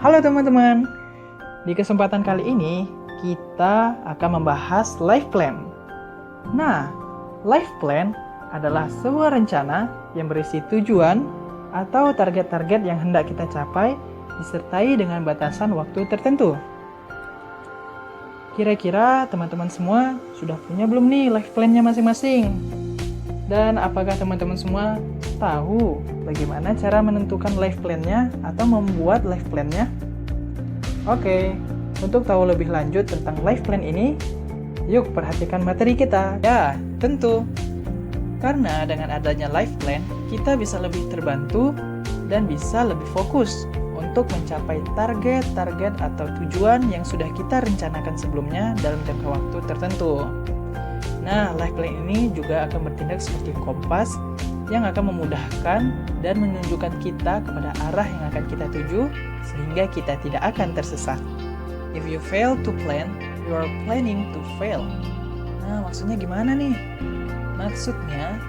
Halo teman-teman, di kesempatan kali ini kita akan membahas life plan. Nah, life plan adalah sebuah rencana yang berisi tujuan atau target-target yang hendak kita capai disertai dengan batasan waktu tertentu. Kira-kira teman-teman semua sudah punya belum nih life plan-nya masing-masing? Dan apakah teman-teman semua tahu bagaimana cara menentukan life plan-nya atau membuat life plan-nya? Oke, untuk tahu lebih lanjut tentang life plan ini, yuk perhatikan materi kita. Ya, tentu. Karena dengan adanya life plan, kita bisa lebih terbantu dan bisa lebih fokus untuk mencapai target-target atau tujuan yang sudah kita rencanakan sebelumnya dalam jangka waktu tertentu. Nah, life plan ini juga akan bertindak seperti kompas yang akan memudahkan dan menunjukkan kita kepada arah yang akan kita tuju sehingga kita tidak akan tersesat. If you fail to plan, you are planning to fail. Nah, maksudnya gimana nih? Maksudnya,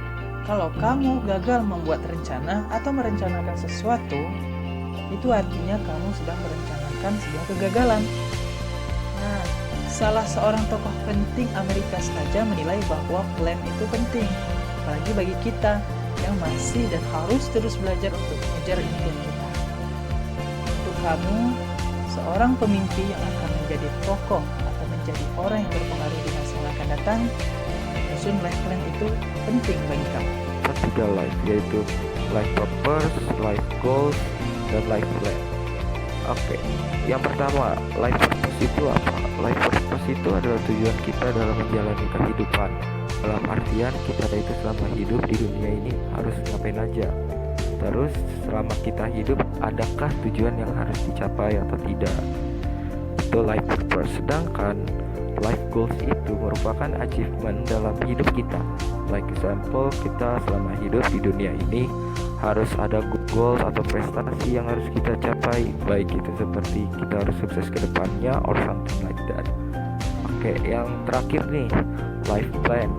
kalau kamu gagal membuat rencana atau merencanakan sesuatu, itu artinya kamu sedang merencanakan sebuah kegagalan. Nah, salah seorang tokoh penting Amerika saja menilai bahwa plan itu penting, apalagi bagi kita yang masih dan harus terus belajar untuk mengejar impian kita. Untuk kamu, seorang pemimpi yang akan menjadi tokoh atau menjadi orang yang berpengaruh di masa yang akan datang, menyusun life plan itu penting bagi kamu. Tiga life, yaitu life purpose, life goals, dan life plan. Oke, yang pertama, life purpose itu apa? Life purpose itu adalah tujuan kita dalam menjalani kehidupan. Dalam artian kita itu selama hidup di dunia ini harus ngapain aja. Terus selama kita hidup, adakah tujuan yang harus dicapai atau tidak? Itu life purpose. Sedangkan life goals itu merupakan achievement dalam hidup kita. Like example, kita selama hidup di dunia ini harus ada goals atau prestasi yang harus kita capai, baik itu seperti kita harus sukses ke depannya or something like that. Oke, yang terakhir nih, life plan.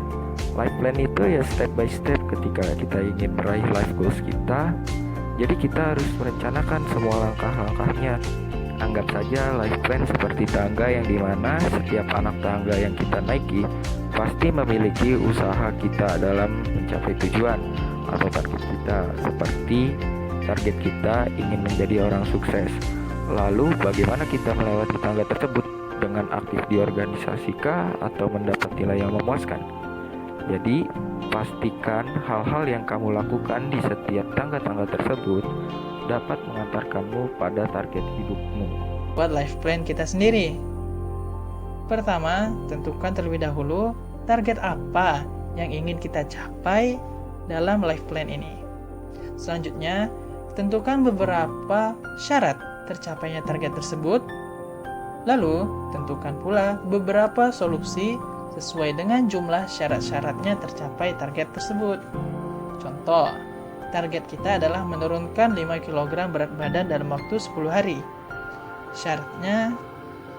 Life plan itu ya step by step ketika kita ingin meraih life goals kita. Jadi kita harus merencanakan semua langkah-langkahnya. Anggap saja life plan seperti tangga yang dimana setiap anak tangga yang kita naiki pasti memiliki usaha kita dalam mencapai tujuan atau target kita. Seperti target kita ingin menjadi orang sukses. Lalu bagaimana kita melewati tangga tersebut? Dengan aktif di organisasi kah atau mendapat nilai yang memuaskan? Jadi pastikan hal-hal yang kamu lakukan di setiap tangga-tangga tersebut dapat mengantarkanmu pada target hidupmu. Buat life plan kita sendiri. Pertama, tentukan terlebih dahulu target apa yang ingin kita capai dalam life plan ini. Selanjutnya, tentukan beberapa syarat tercapainya target tersebut. Lalu, tentukan pula beberapa solusi sesuai dengan jumlah syarat-syaratnya tercapai target tersebut. Contoh, target kita adalah menurunkan 5 kg berat badan dalam waktu 10 hari. Syaratnya,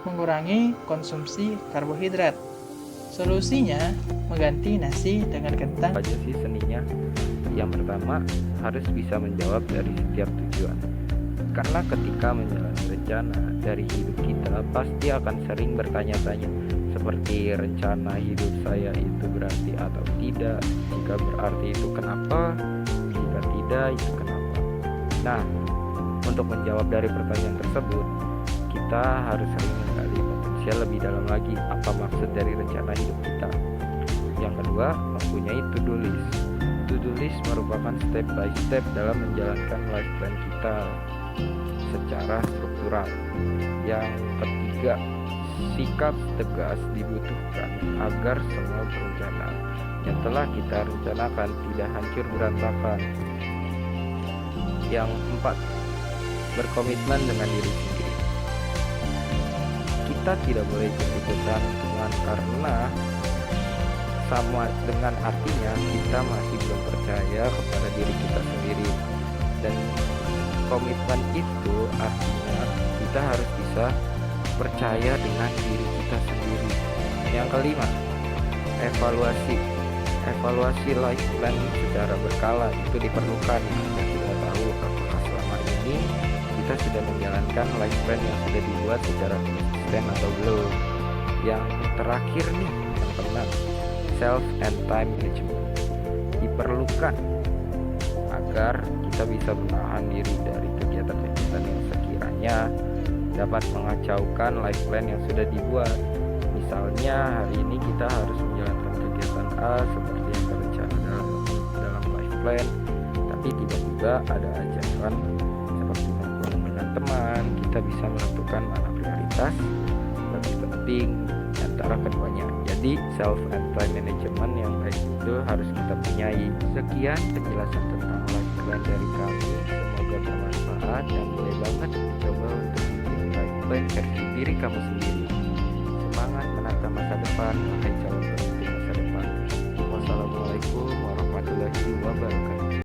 mengurangi konsumsi karbohidrat. Solusinya, mengganti nasi dengan kentang. Aja sih seninya. Yang pertama, harus bisa menjawab dari setiap tujuan. Karena ketika menjalani rencana dari hidup kita pasti akan sering bertanya-tanya, seperti rencana hidup saya itu berarti atau tidak. Jika berarti itu kenapa? Jika tidak itu kenapa? Nah, untuk menjawab dari pertanyaan tersebut, kita harus sering menggali potensial lebih dalam lagi apa maksud dari rencana hidup kita. Yang kedua, mempunyai to-do list. To-do list merupakan step by step dalam menjalankan life plan kita secara struktural. Yang ketiga, sikap tegas dibutuhkan agar semua berencana yang telah kita rencanakan tidak hancur berantakan. Yang empat, berkomitmen dengan diri sendiri. Kita tidak boleh ikut-ikutan karena sama dengan artinya kita masih belum percaya kepada diri kita sendiri. Dan komitmen itu artinya kita harus bisa percaya dengan diri kita sendiri. Yang kelima, evaluasi life plan secara berkala itu diperlukan. Kita tahu apakah selama ini kita sudah menjalankan life plan yang sudah dibuat secara konsisten atau belum. Yang terakhir nih teman-teman, self and time management diperlukan agar kita bisa menahan diri dari kegiatan-kegiatan yang sekiranya dapat mengacaukan life plan yang sudah dibuat. Misalnya hari ini kita harus menjalankan kegiatan A seperti yang terencana dalam life plan, tapi tiba-tiba ada ajakan seperti berkumpul dengan teman. Kita bisa menentukan mana prioritas lebih penting antara keduanya. Jadi self and time management yang baik itu harus kita punyai. Sekian penjelasan tentang life plan dari kami, semoga bermanfaat dan boleh banget dicoba untuk bikin life plan versi diri kamu sendiri. Semangat menata masa depan, wahai calon pemimpin masa depan. Wassalamualaikum warahmatullahi wabarakatuh.